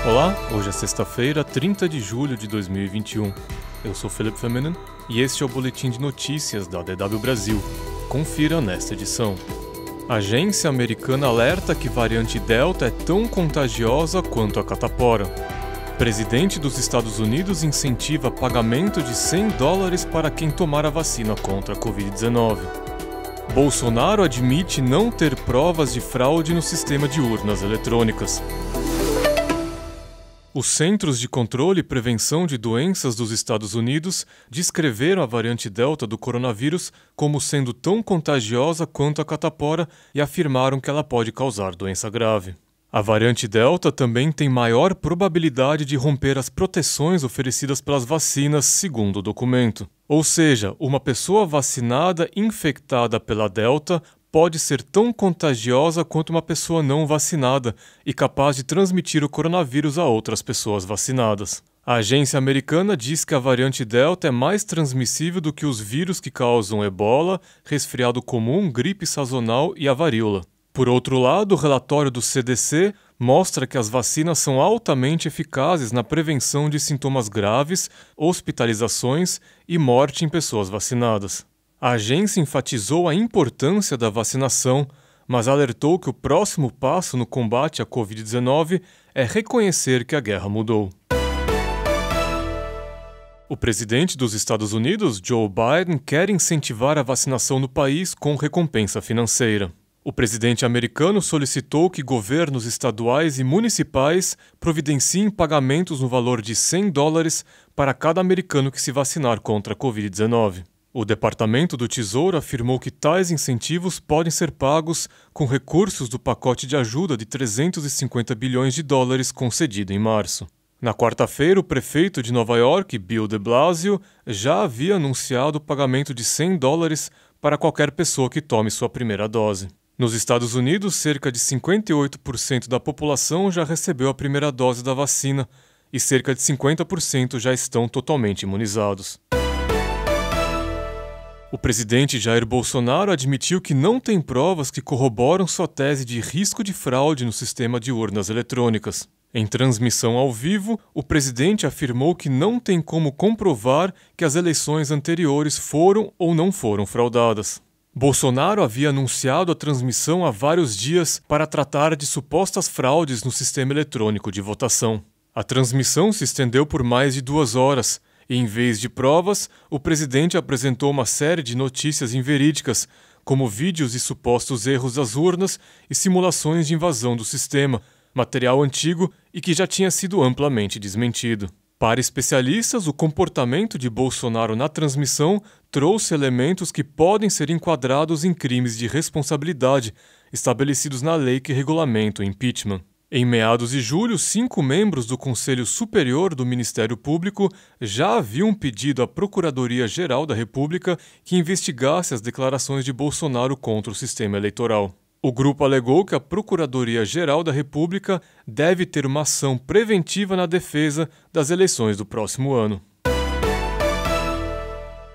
Olá, hoje é sexta-feira, 30 de julho de 2021. Eu sou Philip Feminen e este é o Boletim de Notícias da DW Brasil. Confira nesta edição. A agência americana alerta que variante Delta é tão contagiosa quanto a catapora. Presidente dos Estados Unidos incentiva pagamento de $100 para quem tomar a vacina contra a Covid-19. Bolsonaro admite não ter provas de fraude no sistema de urnas eletrônicas. Os Centros de Controle e Prevenção de Doenças dos Estados Unidos descreveram a variante Delta do coronavírus como sendo tão contagiosa quanto a catapora e afirmaram que ela pode causar doença grave. A variante Delta também tem maior probabilidade de romper as proteções oferecidas pelas vacinas, segundo o documento. Ou seja, uma pessoa vacinada infectada pela Delta pode ser tão contagiosa quanto uma pessoa não vacinada e capaz de transmitir o coronavírus a outras pessoas vacinadas. A agência americana diz que a variante Delta é mais transmissível do que os vírus que causam ebola, resfriado comum, gripe sazonal e a varíola. Por outro lado, o relatório do CDC mostra que as vacinas são altamente eficazes na prevenção de sintomas graves, hospitalizações e morte em pessoas vacinadas. A agência enfatizou a importância da vacinação, mas alertou que o próximo passo no combate à Covid-19 é reconhecer que a guerra mudou. O presidente dos Estados Unidos, Joe Biden, quer incentivar a vacinação no país com recompensa financeira. O presidente americano solicitou que governos estaduais e municipais providenciem pagamentos no valor de $100 para cada americano que se vacinar contra a Covid-19. O Departamento do Tesouro afirmou que tais incentivos podem ser pagos com recursos do pacote de ajuda de $350 bilhões concedido em março. Na quarta-feira, o prefeito de Nova York, Bill de Blasio, já havia anunciado o pagamento de $100 para qualquer pessoa que tome sua primeira dose. Nos Estados Unidos, cerca de 58% da população já recebeu a primeira dose da vacina e cerca de 50% já estão totalmente imunizados. O presidente Jair Bolsonaro admitiu que não tem provas que corroboram sua tese de risco de fraude no sistema de urnas eletrônicas. Em transmissão ao vivo, o presidente afirmou que não tem como comprovar que as eleições anteriores foram ou não foram fraudadas. Bolsonaro havia anunciado a transmissão há vários dias para tratar de supostas fraudes no sistema eletrônico de votação. A transmissão se estendeu por mais de 2 horas. E, em vez de provas, o presidente apresentou uma série de notícias inverídicas, como vídeos de supostos erros das urnas e simulações de invasão do sistema, material antigo e que já tinha sido amplamente desmentido. Para especialistas, o comportamento de Bolsonaro na transmissão trouxe elementos que podem ser enquadrados em crimes de responsabilidade estabelecidos na lei que regulamenta o impeachment. Em meados de julho, 5 membros do Conselho Superior do Ministério Público já haviam pedido à Procuradoria-Geral da República que investigasse as declarações de Bolsonaro contra o sistema eleitoral. O grupo alegou que a Procuradoria-Geral da República deve ter uma ação preventiva na defesa das eleições do próximo ano.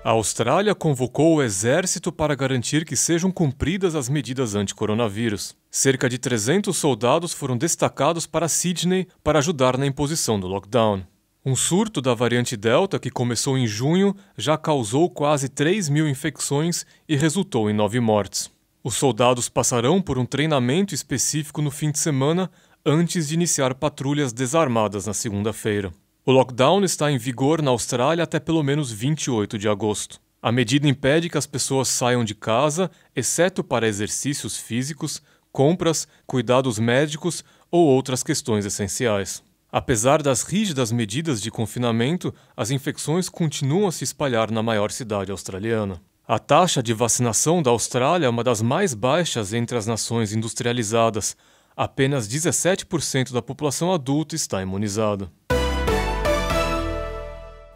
A Austrália convocou o exército para garantir que sejam cumpridas as medidas anti-coronavírus. Cerca de 300 soldados foram destacados para Sydney para ajudar na imposição do lockdown. Um surto da variante Delta, que começou em junho, já causou quase 3.000 infecções e resultou em 9 mortes. Os soldados passarão por um treinamento específico no fim de semana antes de iniciar patrulhas desarmadas na segunda-feira. O lockdown está em vigor na Austrália até pelo menos 28 de agosto. A medida impede que as pessoas saiam de casa, exceto para exercícios físicos, compras, cuidados médicos ou outras questões essenciais. Apesar das rígidas medidas de confinamento, as infecções continuam a se espalhar na maior cidade australiana. A taxa de vacinação da Austrália é uma das mais baixas entre as nações industrializadas. Apenas 17% da população adulta está imunizada.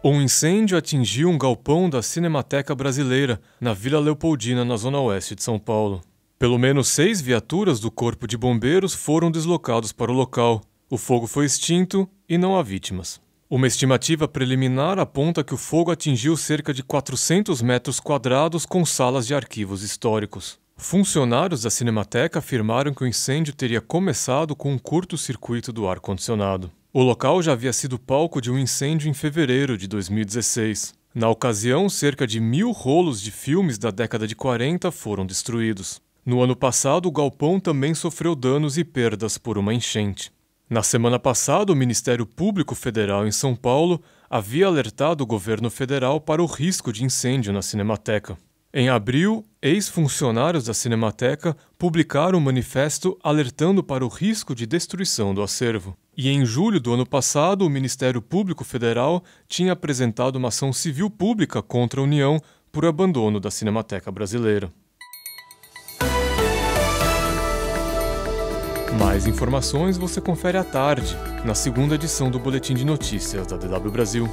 Um incêndio atingiu um galpão da Cinemateca Brasileira, na Vila Leopoldina, na zona oeste de São Paulo. Pelo menos 6 viaturas do Corpo de Bombeiros foram deslocados para o local. O fogo foi extinto e não há vítimas. Uma estimativa preliminar aponta que o fogo atingiu cerca de 400 metros quadrados com salas de arquivos históricos. Funcionários da Cinemateca afirmaram que o incêndio teria começado com um curto-circuito do ar-condicionado. O local já havia sido palco de um incêndio em fevereiro de 2016. Na ocasião, cerca de 1.000 rolos de filmes da década de 40 foram destruídos. No ano passado, o galpão também sofreu danos e perdas por uma enchente. Na semana passada, o Ministério Público Federal em São Paulo havia alertado o governo federal para o risco de incêndio na Cinemateca. Em abril, ex-funcionários da Cinemateca publicaram um manifesto alertando para o risco de destruição do acervo. E em julho do ano passado, o Ministério Público Federal tinha apresentado uma ação civil pública contra a União por abandono da Cinemateca Brasileira. Mais informações você confere à tarde, na segunda edição do Boletim de Notícias da DW Brasil.